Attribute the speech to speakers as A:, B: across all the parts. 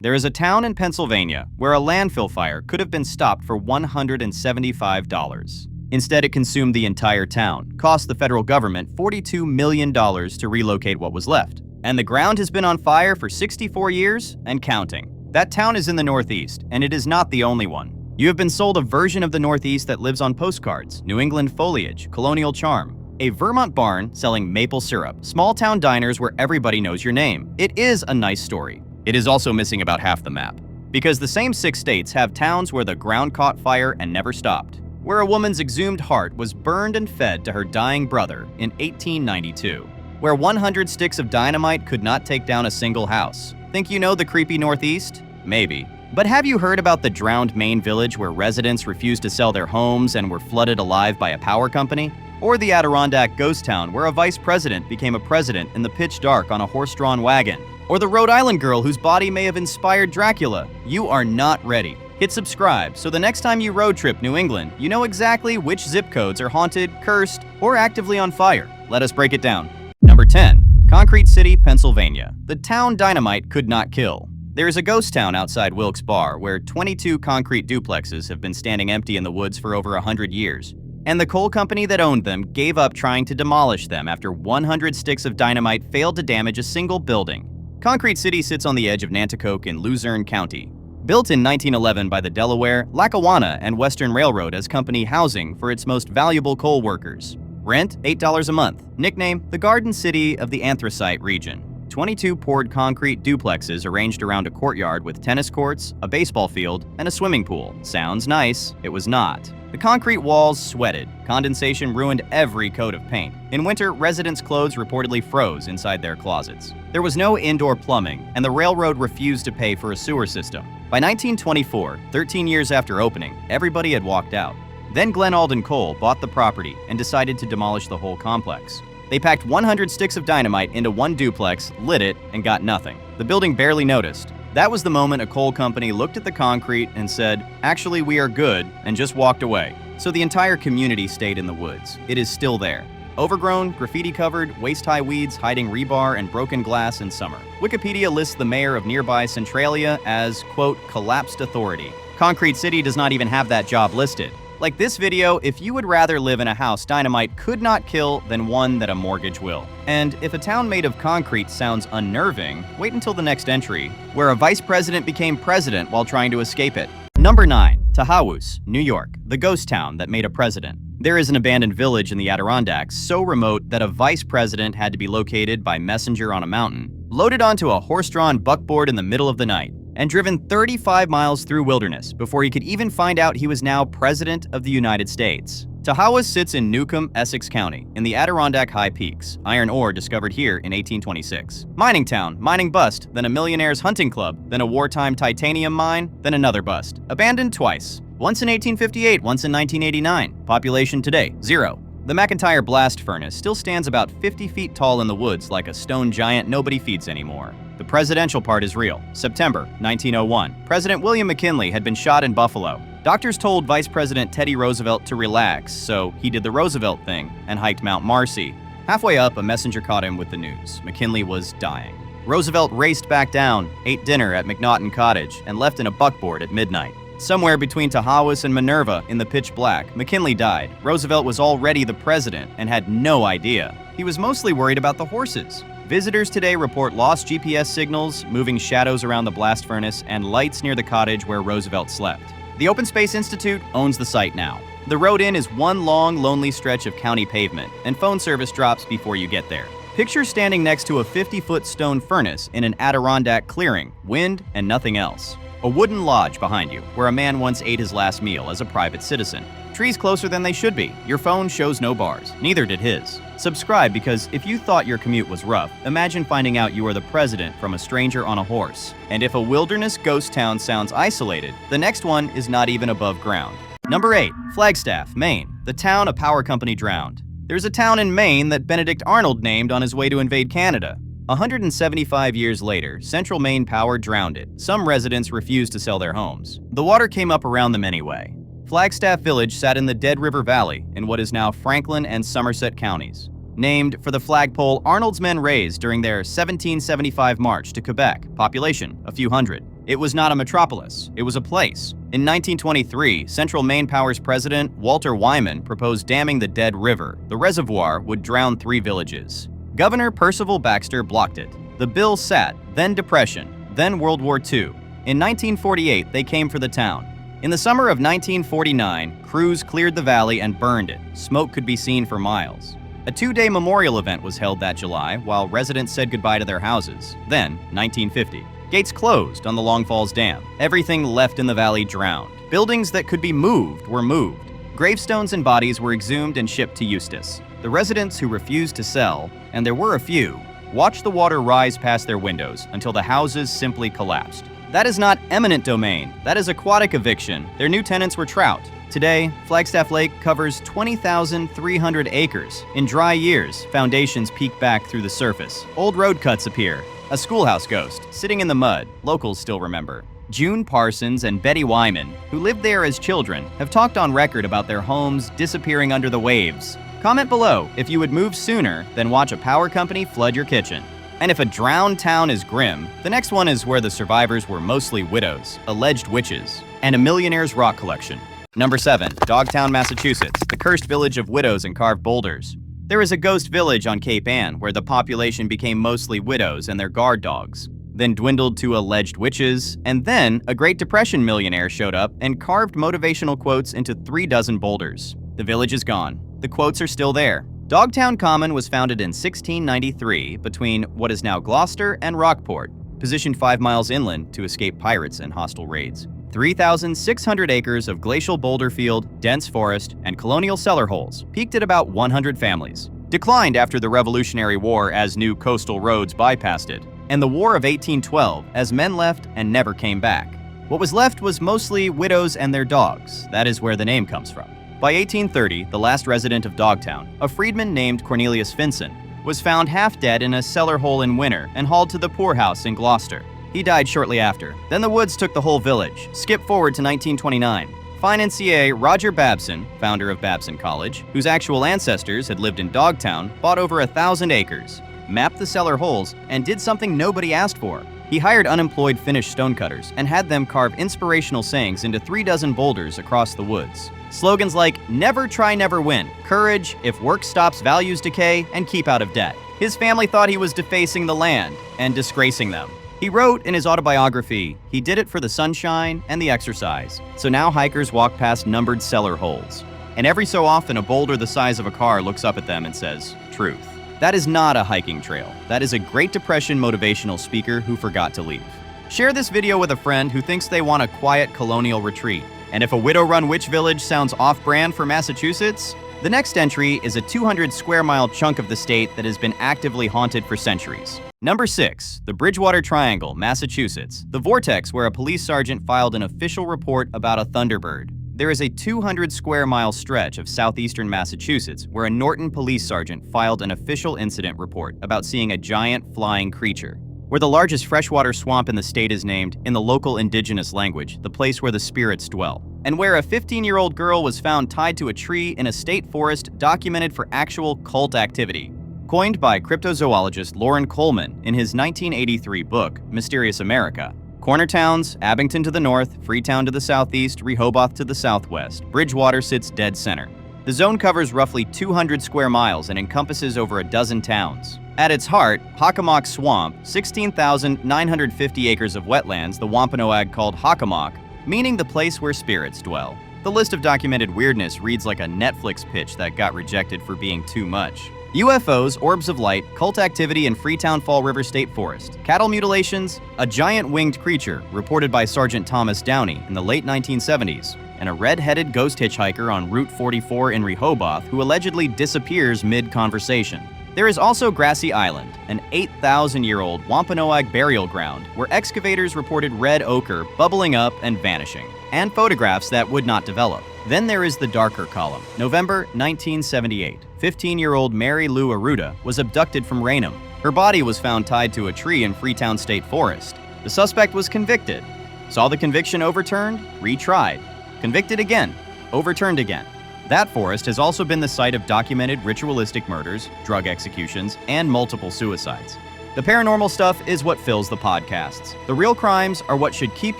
A: There is a town in Pennsylvania where a landfill fire could have been stopped for $175. Instead, it consumed the entire town, cost the federal government $42 million to relocate what was left. And the ground has been on fire for 64 years and counting. That town is in the Northeast, and it is not the only one. You have been sold a version of the Northeast that lives on postcards, New England foliage, colonial charm, a Vermont barn selling maple syrup, small-town diners where everybody knows your name. It is a nice story. It is also missing about half the map, because the same 6 states have towns where the ground caught fire and never stopped, where a woman's exhumed heart was burned and fed to her dying brother in 1892, where 100 sticks of dynamite could not take down a single house. Think you know the creepy Northeast? Maybe. But have you heard about the drowned Maine village where residents refused to sell their homes and were flooded alive by a power company? Or the Adirondack ghost town where a vice president became a president in the pitch dark on a horse-drawn wagon? Or the Rhode Island girl whose body may have inspired Dracula? You are not ready. Hit subscribe so the next time you road trip New England, you know exactly which zip codes are haunted, cursed, or actively on fire. Let us break it down. Number 10. Concrete City, Pennsylvania. The town dynamite could not kill. There is a ghost town outside Wilkes Barre where 22 concrete duplexes have been standing empty in the woods for over 100 years. And the coal company that owned them gave up trying to demolish them after 100 sticks of dynamite failed to damage a single building. Concrete City sits on the edge of Nanticoke in Luzerne County. Built in 1911 by the Delaware, Lackawanna, and Western Railroad as company housing for its most valuable coal workers. Rent, $8 a month. Nickname, the Garden City of the Anthracite region. 22 poured concrete duplexes arranged around a courtyard with tennis courts, a baseball field, and a swimming pool. Sounds nice. It was not. The concrete walls sweated. Condensation ruined every coat of paint. In winter, residents' clothes reportedly froze inside their closets. There was no indoor plumbing, and the railroad refused to pay for a sewer system. By 1924, 13 years after opening, everybody had walked out. Then Glen Alden Coal bought the property and decided to demolish the whole complex. They packed 100 sticks of dynamite into one duplex, lit it, and got nothing. The building barely noticed. That was the moment a coal company looked at the concrete and said, "Actually, we are good," and just walked away. So the entire community stayed in the woods. It is still there. Overgrown, graffiti-covered, waist-high weeds hiding rebar and broken glass in summer. Wikipedia lists the mayor of nearby Centralia as, quote, collapsed authority. Concrete City does not even have that job listed. Like this video, if you would rather live in a house dynamite could not kill than one that a mortgage will. And if a town made of concrete sounds unnerving, wait until the next entry, where a vice president became president while trying to escape it. Number 9. Tahawus, New York, the ghost town that made a president. There is an abandoned village in the Adirondacks so remote that a vice president had to be located by messenger on a mountain, loaded onto a horse-drawn buckboard in the middle of the night, and driven 35 miles through wilderness before he could even find out he was now President of the United States. Tahawus sits in Newcomb, Essex County, in the Adirondack High Peaks. Iron ore discovered here in 1826. Mining town, mining bust, then a millionaire's hunting club, then a wartime titanium mine, then another bust. Abandoned twice. Once in 1858, once in 1989. Population today, 0. The McIntyre blast furnace still stands about 50 feet tall in the woods like a stone giant nobody feeds anymore. The presidential part is real. September 1901. President William McKinley had been shot in Buffalo. Doctors told Vice President Teddy Roosevelt to relax, so he did the Roosevelt thing and hiked Mount Marcy. Halfway up, a messenger caught him with the news. McKinley was dying. Roosevelt raced back down, ate dinner at McNaughton Cottage, and left in a buckboard at midnight. Somewhere between Tahawus and Minerva in the pitch black, McKinley died. Roosevelt was already the president and had no idea. He was mostly worried about the horses. Visitors today report lost GPS signals, moving shadows around the blast furnace, and lights near the cottage where Roosevelt slept. The Open Space Institute owns the site now. The road in is one long, lonely stretch of county pavement, and phone service drops before you get there. Picture standing next to a 50-foot stone furnace in an Adirondack clearing, wind and nothing else. A wooden lodge behind you, where a man once ate his last meal as a private citizen. Trees closer than they should be. Your phone shows no bars. Neither did his. Subscribe because if you thought your commute was rough, imagine finding out you are the president from a stranger on a horse. And if a wilderness ghost town sounds isolated, the next one is not even above ground. Number 8. Flagstaff, Maine, the town a power company drowned. There's a town in Maine that Benedict Arnold named on his way to invade Canada. 175 years later, Central Maine Power drowned it. Some residents refused to sell their homes. The water came up around them anyway. Flagstaff Village sat in the Dead River Valley in what is now Franklin and Somerset counties. Named for the flagpole Arnold's men raised during their 1775 march to Quebec, population a few hundred. It was not a metropolis, it was a place. In 1923, Central Maine Power's president, Walter Wyman, proposed damming the Dead River. The reservoir would drown 3 villages. Governor Percival Baxter blocked it. The bill sat, then Depression, then World War II. In 1948, they came for the town. In the summer of 1949, crews cleared the valley and burned it. Smoke could be seen for miles. A 2-day memorial event was held that July while residents said goodbye to their houses. Then, 1950. Gates closed on the Long Falls Dam. Everything left in the valley drowned. Buildings that could be moved were moved. Gravestones and bodies were exhumed and shipped to Eustis. The residents who refused to sell, and there were a few, watched the water rise past their windows until the houses simply collapsed. That is not eminent domain. That is aquatic eviction. Their new tenants were trout. Today, Flagstaff Lake covers 20,300 acres. In dry years, foundations peek back through the surface. Old road cuts appear. A schoolhouse ghost, sitting in the mud, locals still remember. June Parsons and Betty Wyman, who lived there as children, have talked on record about their homes disappearing under the waves. Comment below if you would move sooner than watch a power company flood your kitchen. And if a drowned town is grim, the next one is where the survivors were mostly widows, alleged witches, and a millionaire's rock collection. Number 7. Dogtown, Massachusetts, the cursed village of widows and carved boulders. There is a ghost village on Cape Ann where the population became mostly widows and their guard dogs, then dwindled to alleged witches, and then a Great Depression millionaire showed up and carved motivational quotes into 3 dozen boulders. The village is gone. The quotes are still there. Dogtown Common was founded in 1693 between what is now Gloucester and Rockport, positioned 5 miles inland to escape pirates and hostile raids. 3,600 acres of glacial boulder field, dense forest, and colonial cellar holes, peaked at about 100 families. Declined after the Revolutionary War as new coastal roads bypassed it, and the War of 1812 as men left and never came back. What was left was mostly widows and their dogs. That is where the name comes from. By 1830, the last resident of Dogtown, a freedman named Cornelius Finson, was found half dead in a cellar hole in winter and hauled to the poorhouse in Gloucester. He died shortly after. Then the woods took the whole village. Skip forward to 1929. Financier Roger Babson, founder of Babson College, whose actual ancestors had lived in Dogtown, bought over 1,000 acres, mapped the cellar holes, and did something nobody asked for. He hired unemployed Finnish stonecutters and had them carve inspirational sayings into 3 dozen boulders across the woods. Slogans like, "Never try, never win," "Courage," "If work stops, values decay," and "Keep out of debt." His family thought he was defacing the land and disgracing them. He wrote in his autobiography, he did it for the sunshine and the exercise. So now hikers walk past numbered cellar holes. And every so often a boulder the size of a car looks up at them and says, "Truth." That is not a hiking trail. That is a Great Depression motivational speaker who forgot to leave. Share this video with a friend who thinks they want a quiet colonial retreat. And if a widow-run witch village sounds off-brand for Massachusetts, the next entry is a 200 square mile chunk of the state that has been actively haunted for centuries. Number 6. The Bridgewater Triangle, Massachusetts, the vortex where a police sergeant filed an official report about a thunderbird. There is a 200 square mile stretch of southeastern Massachusetts where a Norton police sergeant filed an official incident report about seeing a giant flying creature. Where the largest freshwater swamp in the state is named, in the local indigenous language, the place where the spirits dwell. And where a 15-year-old girl was found tied to a tree in a state forest documented for actual cult activity. Coined by cryptozoologist Loren Coleman in his 1983 book, Mysterious America. Corner towns, Abington to the north, Freetown to the southeast, Rehoboth to the southwest. Bridgewater sits dead center. The zone covers roughly 200 square miles and encompasses over a dozen towns. At its heart, Hockomock Swamp, 16,950 acres of wetlands the Wampanoag called Hockomock, meaning the place where spirits dwell. The list of documented weirdness reads like a Netflix pitch that got rejected for being too much. UFOs, orbs of light, cult activity in Freetown Fall River State Forest, cattle mutilations, a giant winged creature reported by Sergeant Thomas Downey in the late 1970s, and a red-headed ghost hitchhiker on Route 44 in Rehoboth who allegedly disappears mid-conversation. There is also Grassy Island, an 8,000-year-old Wampanoag burial ground where excavators reported red ochre bubbling up and vanishing, and photographs that would not develop. Then there is the darker column. November 1978. 15-year-old Mary Lou Arruda was abducted from Raynham. Her body was found tied to a tree in Freetown State Forest. The suspect was convicted. Saw the conviction overturned, retried. Convicted again, overturned again. That forest has also been the site of documented ritualistic murders, drug executions, and multiple suicides. The paranormal stuff is what fills the podcasts. The real crimes are what should keep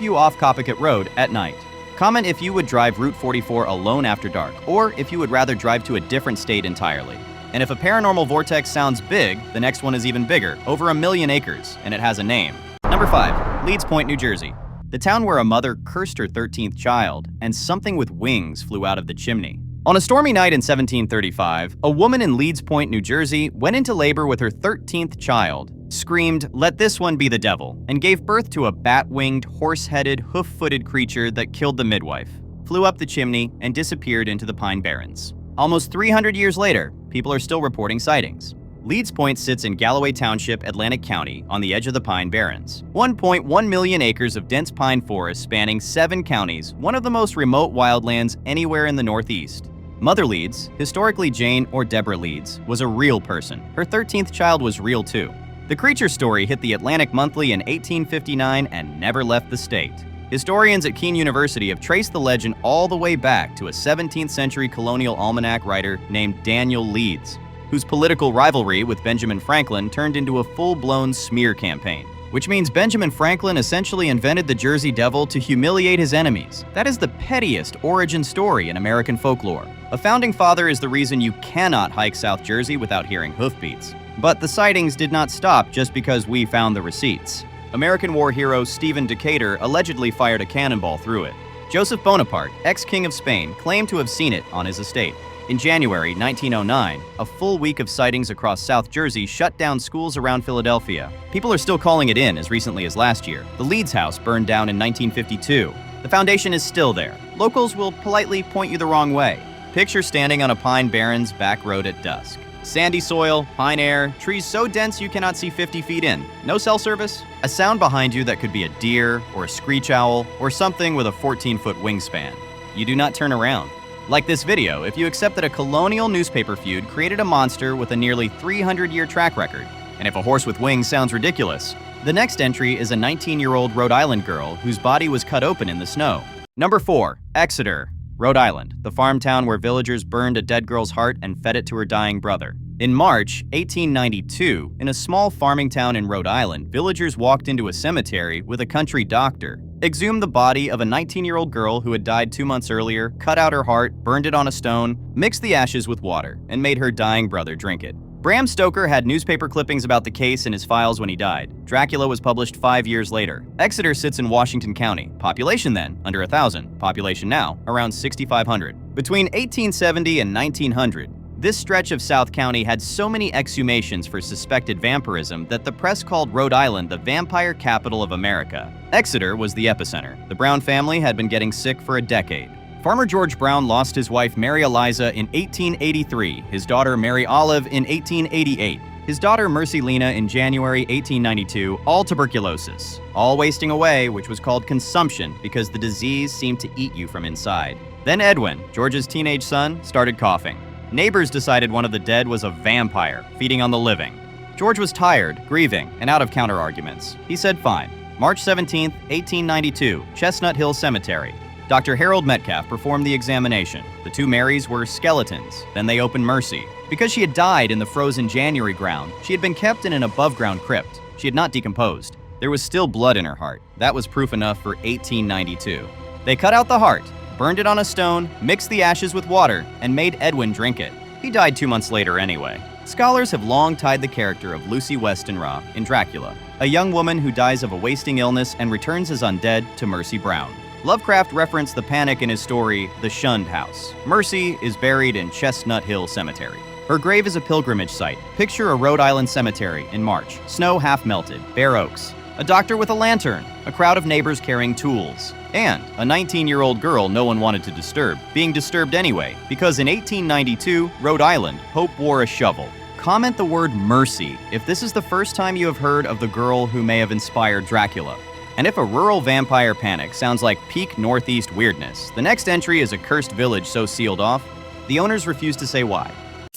A: you off Connecticut Road at night. Comment if you would drive Route 44 alone after dark, or if you would rather drive to a different state entirely. And if a paranormal vortex sounds big, the next one is even bigger, over 1 million acres, and it has a name. Number 5. Leeds Point, New Jersey. The town where a mother cursed her 13th child, and something with wings flew out of the chimney. On a stormy night in 1735, a woman in Leeds Point, New Jersey, went into labor with her 13th child, screamed, "Let this one be the devil," and gave birth to a bat-winged, horse-headed, hoof-footed creature that killed the midwife, flew up the chimney, and disappeared into the Pine Barrens. Almost 300 years later, people are still reporting sightings. Leeds Point sits in Galloway Township, Atlantic County, on the edge of the Pine Barrens. 1.1 million acres of dense pine forest spanning 7 counties, one of the most remote wildlands anywhere in the Northeast. Mother Leeds, historically Jane or Deborah Leeds, was a real person. Her 13th child was real too. The creature story hit the Atlantic Monthly in 1859 and never left the state. Historians at Keene University have traced the legend all the way back to a 17th century colonial almanac writer named Daniel Leeds, whose political rivalry with Benjamin Franklin turned into a full-blown smear campaign. Which means Benjamin Franklin essentially invented the Jersey Devil to humiliate his enemies. That is the pettiest origin story in American folklore. A founding father is the reason you cannot hike South Jersey without hearing hoofbeats. But the sightings did not stop just because we found the receipts. American war hero Stephen Decatur allegedly fired a cannonball through it. Joseph Bonaparte, ex-king of Spain, claimed to have seen it on his estate. In January 1909, a full week of sightings across South Jersey shut down schools around Philadelphia. People are still calling it in as recently as last year. The Leeds house burned down in 1952. The foundation is still there. Locals will politely point you the wrong way. Picture standing on a Pine Barrens back road at dusk. Sandy soil, pine air, trees so dense you cannot see 50 feet in. No cell service? A sound behind you that could be a deer or a screech owl or something with a 14-foot wingspan. You do not turn around. Like this video, if you accept that a colonial newspaper feud created a monster with a nearly 300-year track record, and if a horse with wings sounds ridiculous, the next entry is a 19-year-old Rhode Island girl whose body was cut open in the snow. Number 4. Exeter, Rhode Island, the farm town where villagers burned a dead girl's heart and fed it to her dying brother. In March 1892, in a small farming town in Rhode Island, villagers walked into a cemetery with a country doctor, exhumed the body of a 19-year-old girl who had died 2 months earlier, cut out her heart, burned it on a stone, mixed the ashes with water, and made her dying brother drink it. Bram Stoker had newspaper clippings about the case in his files when he died. Dracula was published 5 years later. Exeter sits in Washington County. Population then, under 1,000. Population now, around 6,500. Between 1870 and 1900, this stretch of South County had so many exhumations for suspected vampirism that the press called Rhode Island the vampire capital of America. Exeter was the epicenter. The Brown family had been getting sick for a decade. Farmer George Brown lost his wife Mary Eliza in 1883, his daughter Mary Olive in 1888, his daughter Mercy Lena in January 1892, all tuberculosis, all wasting away, which was called consumption because the disease seemed to eat you from inside. Then Edwin, George's teenage son, started coughing. Neighbors decided one of the dead was a vampire, feeding on the living. George was tired, grieving, and out of counter-arguments. He said fine. March 17, 1892, Chestnut Hill Cemetery. Dr. Harold Metcalf performed the examination. The 2 Marys were skeletons. Then they opened Mercy. Because she had died in the frozen January ground, she had been kept in an above-ground crypt. She had not decomposed. There was still blood in her heart. That was proof enough for 1892. They cut out the heart, burned it on a stone, mixed the ashes with water, and made Edwin drink it. He died 2 months later anyway. Scholars have long tied the character of Lucy Westenra in Dracula, a young woman who dies of a wasting illness and returns as undead, to Mercy Brown. Lovecraft referenced the panic in his story, The Shunned House. Mercy is buried in Chestnut Hill Cemetery. Her grave is a pilgrimage site. Picture a Rhode Island cemetery in March. Snow half melted, bare oaks. A doctor with a lantern, a crowd of neighbors carrying tools, and a 19-year-old girl no one wanted to disturb, being disturbed anyway, because in 1892, Rhode Island, Hope wore a shovel. Comment the word mercy if this is the first time you have heard of the girl who may have inspired Dracula. And if a rural vampire panic sounds like peak Northeast weirdness, the next entry is a cursed village so sealed off, the owners refuse to say why.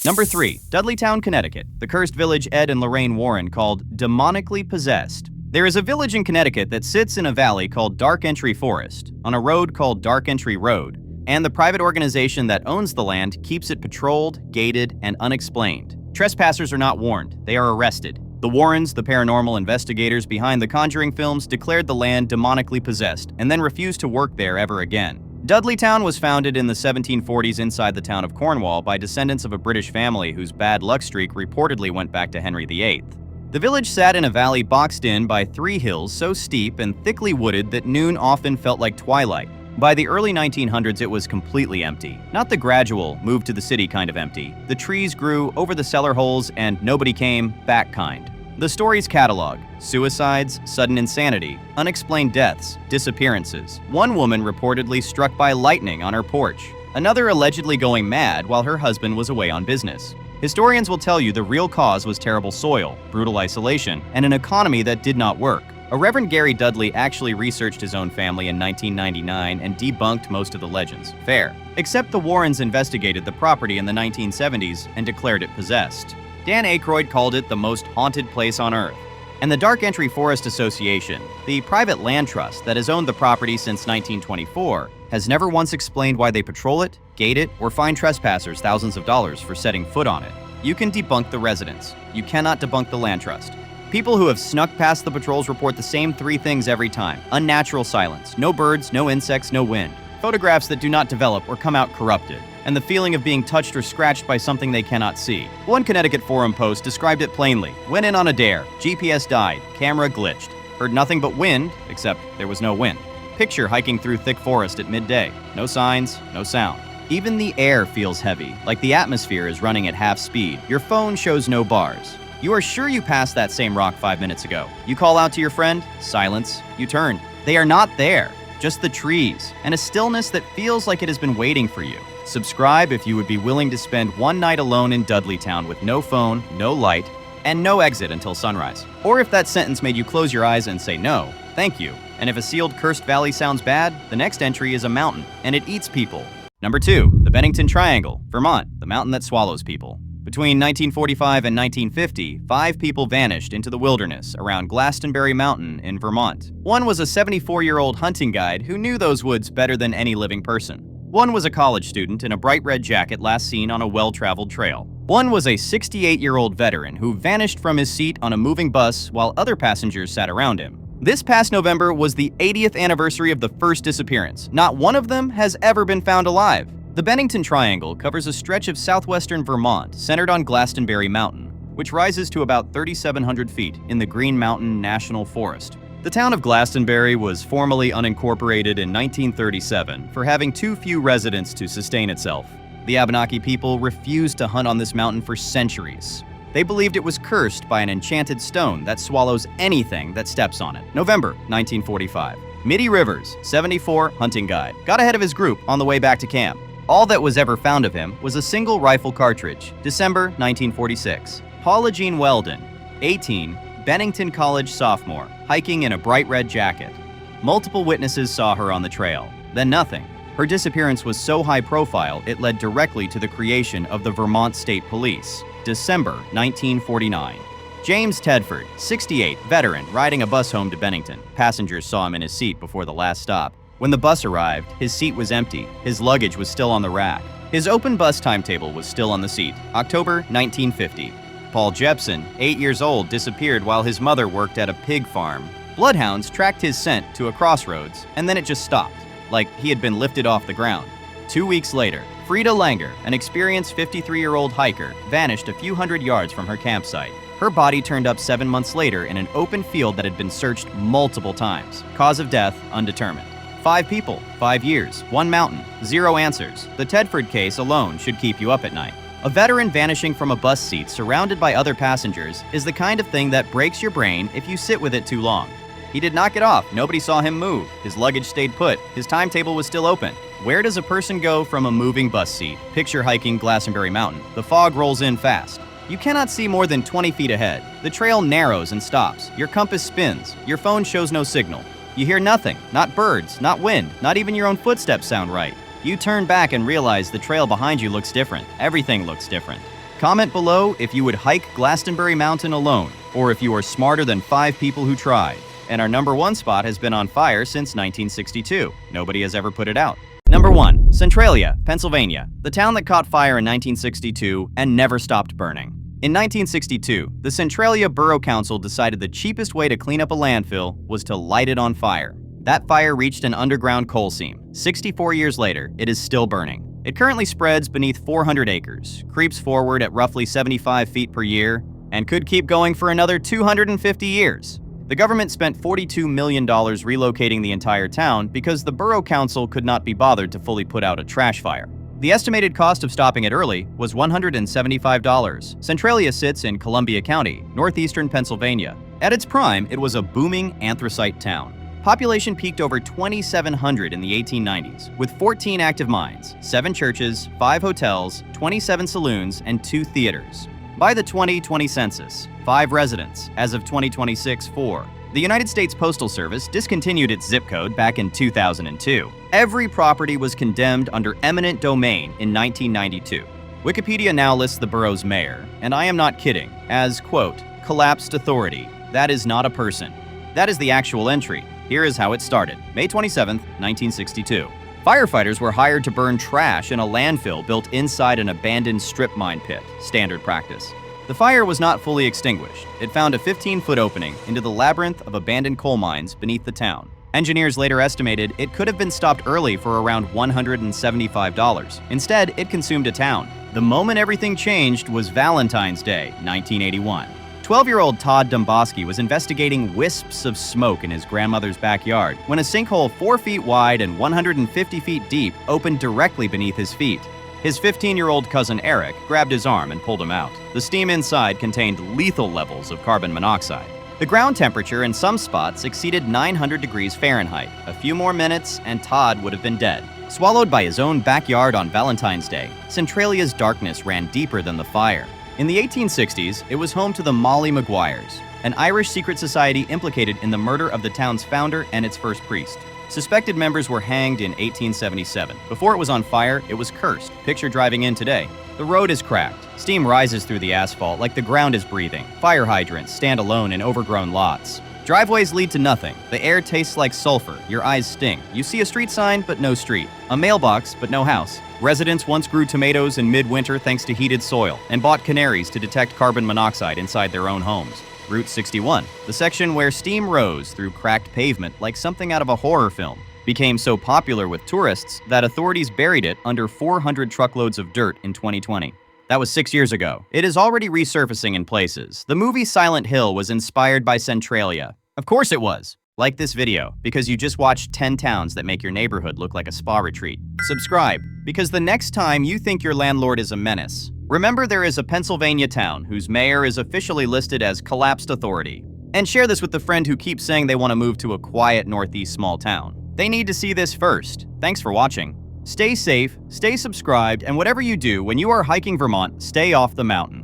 A: Number 3, Dudleytown, Connecticut, the cursed village Ed and Lorraine Warren called demonically possessed. There is a village in Connecticut that sits in a valley called Dark Entry Forest, on a road called Dark Entry Road, and the private organization that owns the land keeps it patrolled, gated, and unexplained. Trespassers are not warned, they are arrested. The Warrens, the paranormal investigators behind the Conjuring films, declared the land demonically possessed and then refused to work there ever again. Dudleytown was founded in the 1740s inside the town of Cornwall by descendants of a British family whose bad luck streak reportedly went back to Henry VIII. The village sat in a valley boxed in by 3 hills so steep and thickly wooded that noon often felt like twilight. By the early 1900s, it was completely empty. Not the gradual, move to the city kind of empty. The trees grew over the cellar holes and nobody came back kind. The stories catalog: suicides, sudden insanity, unexplained deaths, disappearances. One woman reportedly struck by lightning on her porch. Another allegedly going mad while her husband was away on business. Historians will tell you the real cause was terrible soil, brutal isolation, and an economy that did not work. A Reverend Gary Dudley actually researched his own family in 1999 and debunked most of the legends. Fair. Except the Warrens investigated the property in the 1970s and declared it possessed. Dan Aykroyd called it the most haunted place on Earth. And the Dark Entry Forest Association, the private land trust that has owned the property since 1924, has never once explained why they patrol it, gate it, or fine trespassers thousands of dollars for setting foot on it. You can debunk the residents. You cannot debunk the land trust. People who have snuck past the patrols report the same 3 things every time: unnatural silence, no birds, no insects, no wind, photographs that do not develop or come out corrupted, and the feeling of being touched or scratched by something they cannot see. One Connecticut forum post described it plainly. Went in on a dare, GPS died, camera glitched, heard nothing but wind, except there was no wind. Picture hiking through thick forest at midday. No signs, no sound. Even the air feels heavy, like the atmosphere is running at half speed. Your phone shows no bars. You are sure you passed that same rock 5 minutes ago. You call out to your friend, silence. You turn. They are not there, just the trees, and a stillness that feels like it has been waiting for you. Subscribe if you would be willing to spend one night alone in Dudleytown with no phone, no light, and no exit until sunrise. Or if that sentence made you close your eyes and say no, thank you. And if a sealed cursed valley sounds bad, the next entry is a mountain, and it eats people. Number 2, the Bennington Triangle, Vermont, the mountain that swallows people. Between 1945 and 1950, 5 people vanished into the wilderness around Glastonbury Mountain in Vermont. One was a 74-year-old hunting guide who knew those woods better than any living person. One was a college student in a bright red jacket last seen on a well-traveled trail. One was a 68-year-old veteran who vanished from his seat on a moving bus while other passengers sat around him. This past November was the 80th anniversary of the first disappearance. Not one of them has ever been found alive. The Bennington Triangle covers a stretch of southwestern Vermont centered on Glastonbury Mountain, which rises to about 3,700 feet in the Green Mountain National Forest. The town of Glastonbury was formally unincorporated in 1937 for having too few residents to sustain itself. The Abenaki people refused to hunt on this mountain for centuries. They believed it was cursed by an enchanted stone that swallows anything that steps on it. November 1945. Mitty Rivers, 74, hunting guide, got ahead of his group on the way back to camp. All that was ever found of him was a single rifle cartridge. December 1946. Paula Jean Weldon, 18, Bennington College sophomore, hiking in a bright red jacket. Multiple witnesses saw her on the trail. Then nothing. Her disappearance was so high profile, it led directly to the creation of the Vermont State Police. December 1949. James Tedford, 68, veteran, riding a bus home to Bennington. Passengers saw him in his seat before the last stop. When the bus arrived, his seat was empty. His luggage was still on the rack. His open bus timetable was still on the seat. October 1950. Paul Jepson, 8 years old, disappeared while his mother worked at a pig farm. Bloodhounds tracked his scent to a crossroads, and then it just stopped, like he had been lifted off the ground. 2 weeks later, Frida Langer, an experienced 53-year-old hiker, vanished a few hundred yards from her campsite. Her body turned up 7 months later in an open field that had been searched multiple times. Cause of death undetermined. 5 people, 5 years, 1 mountain, 0 answers. The Tedford case alone should keep you up at night. A veteran vanishing from a bus seat surrounded by other passengers is the kind of thing that breaks your brain if you sit with it too long. He did not get off. Nobody saw him move. His luggage stayed put. His timetable was still open. Where does a person go from a moving bus seat? Picture hiking Glastonbury Mountain. The fog rolls in fast. You cannot see more than 20 feet ahead. The trail narrows and stops. Your compass spins. Your phone shows no signal. You hear nothing. Not birds, not wind, not even your own footsteps sound right. You turn back and realize the trail behind you looks different. Everything looks different. Comment below if you would hike Glastonbury Mountain alone, or if you are smarter than 5 people who tried. And our number 1 spot has been on fire since 1962. Nobody has ever put it out. Number 1, Centralia, Pennsylvania, the town that caught fire in 1962 and never stopped burning. In 1962, the Centralia Borough Council decided the cheapest way to clean up a landfill was to light it on fire. That fire reached an underground coal seam. 64 years later, it is still burning. It currently spreads beneath 400 acres, creeps forward at roughly 75 feet per year, and could keep going for another 250 years. The government spent $42 million relocating the entire town because the borough council could not be bothered to fully put out a trash fire. The estimated cost of stopping it early was $175. Centralia sits in Columbia County, northeastern Pennsylvania. At its prime, it was a booming anthracite town. Population peaked over 2,700 in the 1890s, with 14 active mines, 7 churches, 5 hotels, 27 saloons, and 2 theaters. By the 2020 census, 5 residents. As of 2026, 4. The United States Postal Service discontinued its zip code back in 2002. Every property was condemned under eminent domain in 1992. Wikipedia now lists the borough's mayor, and I am not kidding, as, quote, collapsed authority. That is not a person. That is the actual entry. Here is how it started. May 27, 1962. Firefighters were hired to burn trash in a landfill built inside an abandoned strip mine pit, standard practice. The fire was not fully extinguished. It found a 15-foot opening into the labyrinth of abandoned coal mines beneath the town. Engineers later estimated it could have been stopped early for around $175. Instead, it consumed a town. The moment everything changed was Valentine's Day, 1981. 12-year-old Todd Domboski was investigating wisps of smoke in his grandmother's backyard when a sinkhole 4 feet wide and 150 feet deep opened directly beneath his feet. His 15-year-old cousin Eric grabbed his arm and pulled him out. The steam inside contained lethal levels of carbon monoxide. The ground temperature in some spots exceeded 900 degrees Fahrenheit. A few more minutes and Todd would have been dead. Swallowed by his own backyard on Valentine's Day, Centralia's darkness ran deeper than the fire. In the 1860s, it was home to the Molly Maguires, an Irish secret society implicated in the murder of the town's founder and its first priest. Suspected members were hanged in 1877. Before it was on fire, it was cursed. Picture driving in today. The road is cracked. Steam rises through the asphalt like the ground is breathing. Fire hydrants stand alone in overgrown lots. Driveways lead to nothing. The air tastes like sulfur. Your eyes sting. You see a street sign, but no street. A mailbox, but no house. Residents once grew tomatoes in midwinter thanks to heated soil, and bought canaries to detect carbon monoxide inside their own homes. Route 61, the section where steam rose through cracked pavement like something out of a horror film, became so popular with tourists that authorities buried it under 400 truckloads of dirt in 2020. That was 6 years ago. It is already resurfacing in places. The movie Silent Hill was inspired by Centralia. Of course it was. Like this video, because you just watched 10 towns that make your neighborhood look like a spa retreat. Subscribe, because the next time you think your landlord is a menace, remember there is a Pennsylvania town whose mayor is officially listed as collapsed authority. And share this with the friend who keeps saying they want to move to a quiet northeast small town. They need to see this first. Thanks for watching. Stay safe, stay subscribed, and whatever you do when you are hiking Vermont, stay off the mountain.